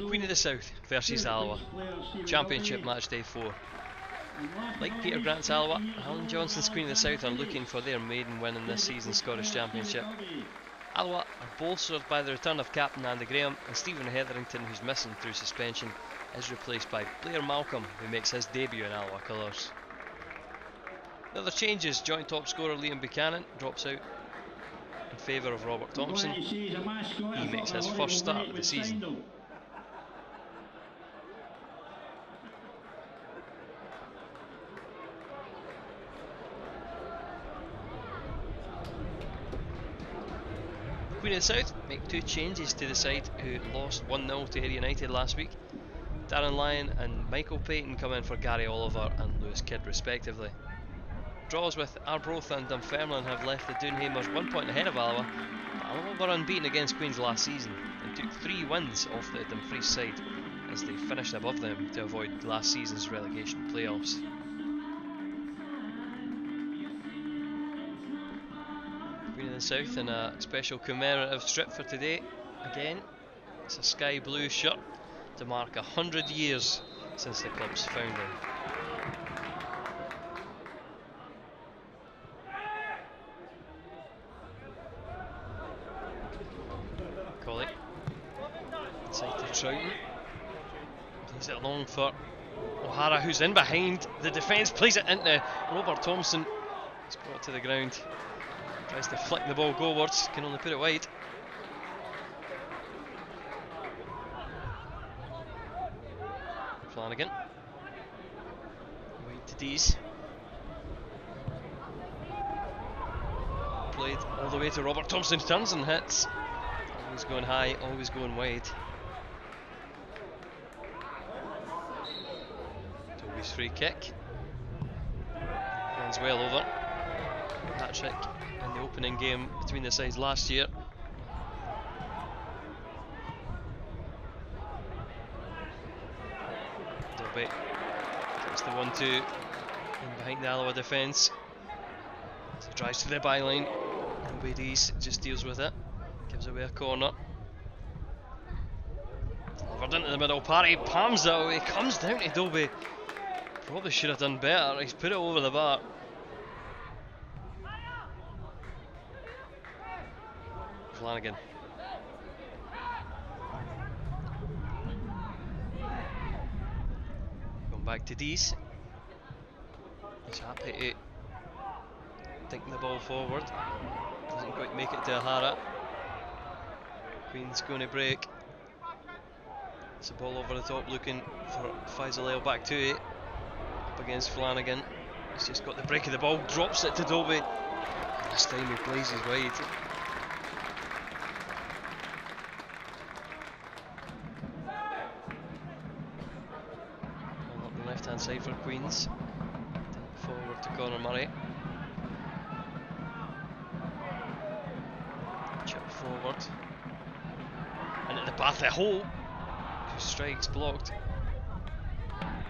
Queen of the South versus Alloa. Championship match day 4. Like Peter Grant's Alloa, Alan Johnson's Queen of the South are looking for their maiden win in this season's Scottish Championship. Alloa are bolstered by the return of captain Andy Graham, and Stephen Hetherington, who's missing through suspension, is replaced by Blair Malcolm, who makes his debut in Alloa colours. The other changes: joint top scorer Liam Buchanan drops out in favour of Robert Thompson. He makes his first start of the season. Queen of the South make 2 changes to the side, who lost 1-0 to Ayr United last week. Darren Lyon and Michael Payton come in for Gary Oliver and Lewis Kidd respectively. Draws with Arbroath and Dunfermline have left the Doonhamers 1 point ahead of Alloa, but Alloa were unbeaten against Queens last season and took 3 wins off the Dumfries side as they finished above them to avoid last season's relegation playoffs. Queen of the South in a special commemorative strip for today. Again, it's a sky blue shirt to mark 100 years since the club's founding. Colley inside to Troughton, plays it along for O'Hara, who's in behind the defence, plays it into Robert Thompson. He's brought to the ground, tries to flick the ball goalwards, can only put it wide. Flanagan wide to Dees, played all the way to Robert Thompson, turns and hits. Always going high, always going wide. Toby's free kick runs well over. Hat trick in the opening game between the sides last year. Dobby gets the 1-2 in behind the Alloa defence. So drives to the byline. Dobby Dees just deals with it. Gives away a corner. Delivered into the middle. Parry palms it away. Comes down to Dobby. Probably should have done better. He's put it over the bar. Flanagan. Going back to Dees. He's happy to dink the ball forward. Doesn't quite make it to O'Hara. Queen's going to break. It's a ball over the top looking for Faisal back to it. Up against Flanagan. He's just got the break of the ball, drops it to Dobby. This time he blazes wide. Ball up the left hand side for Queens. Forward to Conor Murray. Chip forward. Into the path of Hole, who strikes blocked.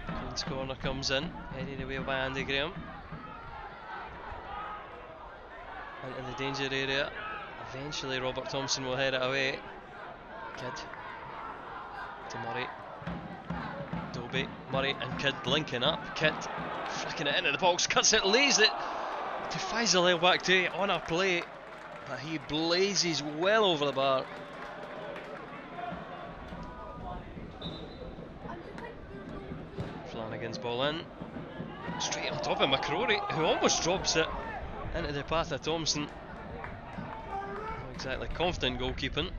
Queen's corner comes in, headed away by Andy Graham. Into the danger area. Eventually Robert Thompson will head it away. Kidd to Murray. Dobby, Murray and Kidd linking up. Kidd flicking it into the box, cuts it, lays it to Faisal back to it on a play, but he blazes well over the bar. Flanagan's ball in, straight on top of McCrory, who almost drops it into the path of Thompson. Not exactly confident goalkeeping.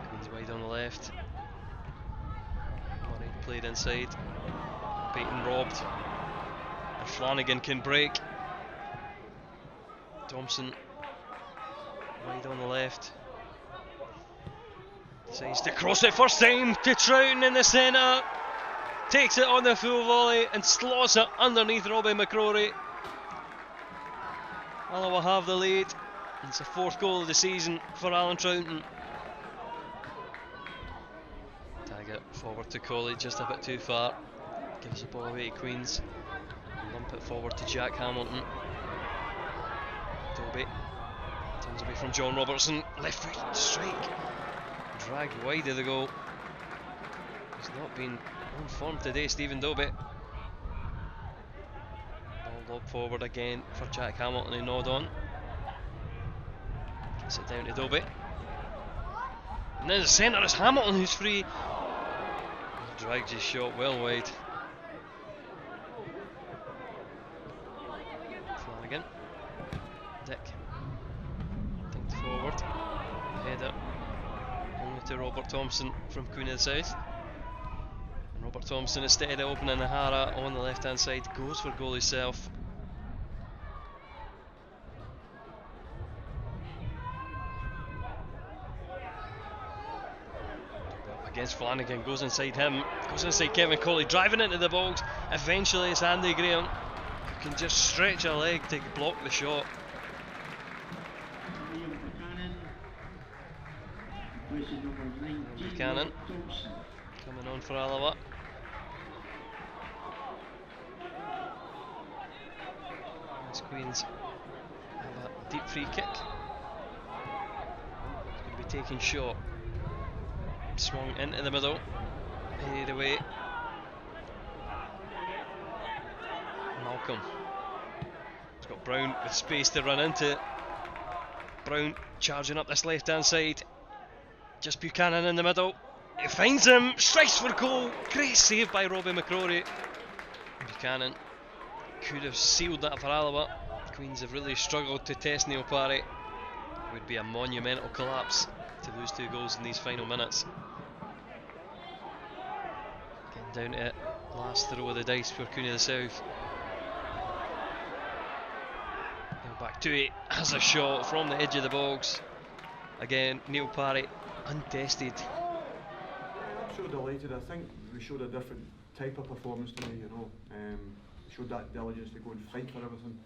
Queen's wide on the left. Murray played inside. Payton robbed. And Flanagan can break. Thompson wide on the left. Decides to cross it first time to Troughton in the centre. Takes it on the full volley and slots it underneath Robbie McCrory. Alloa have the lead. It's the 4th goal of the season for Alan Troughton. Tag it forward to Colley, just a bit too far. Gives the ball away to Queens. Lump it forward to Jack Hamilton. Dobie turns away from John Robertson, left foot strike, dragged wide of the goal. He's not been on form today, Stephen Dobie. Ball lobbed forward again for Jack Hamilton to nod on. Gets it down to Dobie. And then the centre is Hamilton who's free. He drags his shot well wide. Flanagan. Dick. Thinked forward. Header. Only to Robert Thompson from Queen of the South. And Robert Thompson, instead of opening Nahara on the left hand side, goes for goal himself. Against Flanagan, goes inside him, goes inside Kevin Colley, driving into the box. Eventually it's Andy Graham who can just stretch a leg to block the shot. Buchanan coming on for Alloa. As Queens have a deep free kick. It's going to be taken short. Swung into the middle, headed away. Malcolm. He's got Brown with space to run into. Brown charging up this left hand side. Just Buchanan in the middle. He finds him, strikes for goal. Great save by Robbie McCrory. Buchanan could have sealed that for Alloa. Queens have really struggled to test Neil Parry. It would be a monumental collapse to lose 2 goals in these final minutes. Getting down to it, last throw of the dice for Queen of the South. Now back to it, has a shot from the edge of the box. Again, Neil Parry, untested. I'm so delighted. I think we showed a different type of performance today, you know. We showed that diligence to go and fight for everything.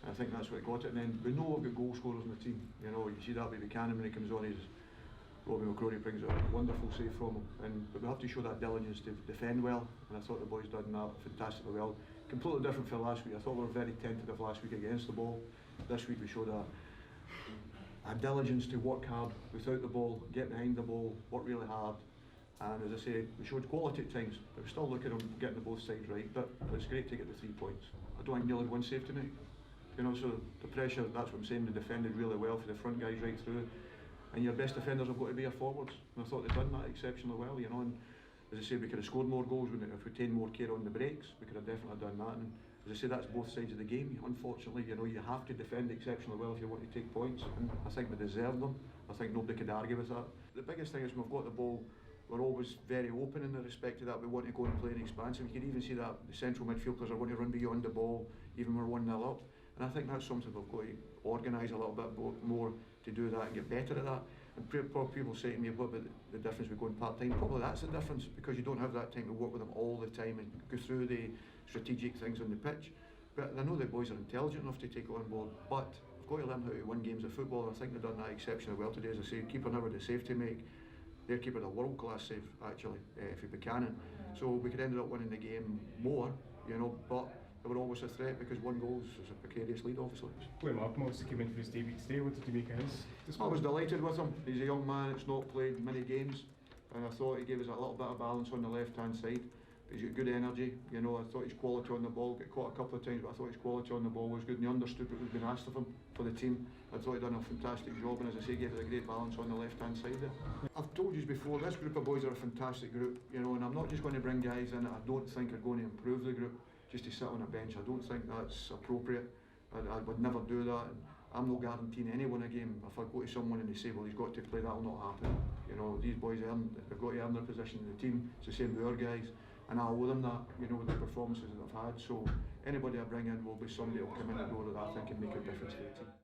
I think that's what got it. And then we know we've got goal scorers in the team. You know, you see that with Buchanan when he comes on. Robbie McCrory brings a wonderful save from him. But we have to show that diligence to defend well. And I thought the boys done that fantastically well. Completely different from last week. I thought we were very tentative last week against the ball. This week we showed a diligence to work hard without the ball, get behind the ball, work really hard. And as I say, we showed quality at times, but we're still looking at getting the both sides right. But it's great to get the 3 points. I don't think Neil had one save tonight. You know, so the pressure, that's what I'm saying, they defended really well for the front guys right through. And your best defenders have got to be your forwards. And I thought they'd done that exceptionally well, you know. And as I say, we could have scored more goals if we taken more care on the breaks. We could have definitely done that. And as I say, that's both sides of the game. Unfortunately, you know, you have to defend exceptionally well if you want to take points. And I think we deserved them. I think nobody could argue with that. The biggest thing is when we've got the ball, we're always very open in the respect to that. We want to go and play an expansive. You can even see that the central midfielders are going to run beyond the ball, even when we're 1-0 up. And I think that's something we've got to organise a little bit more to do that and get better at that. And people say to me, what about the difference with going part-time? Probably that's the difference, because you don't have that time to work with them all the time and go through the strategic things on the pitch. But I know the boys are intelligent enough to take it on board, but we've got to learn how to win games of football, and I think they've done that exceptionally well today. As I say, keeper never the save to make. Their keeper had a world-class save, actually, for Buchanan. So we could end up winning the game more, you know, but they were always a threat because 1 goal is a precarious lead, obviously. Well, Malcolm obviously came in for his debut today. What did you make of his? I was delighted with him. He's a young man that's not played many games, and I thought he gave us a little bit of balance on the left-hand side. He's got good energy, you know. I thought his quality on the ball, got caught a couple of times, but I thought his quality on the ball was good, and he understood what was being asked of him for the team. I thought he'd done a fantastic job, and as I say, gave us a great balance on the left-hand side there. I've told you before, this group of boys are a fantastic group, you know, and I'm not just going to bring guys in that I don't think are going to improve the group just to sit on a bench. I don't think that's appropriate. I would never do that. I'm not guaranteeing anyone a game. If I go to someone and they say, well, he's got to play, that'll not happen. You know, these boys they've got to earn their position in the team. It's the same with our guys, and I owe them that, you know, with the performances that they've had. So anybody I bring in will be somebody who'll come in the door that I think can make a difference to the team.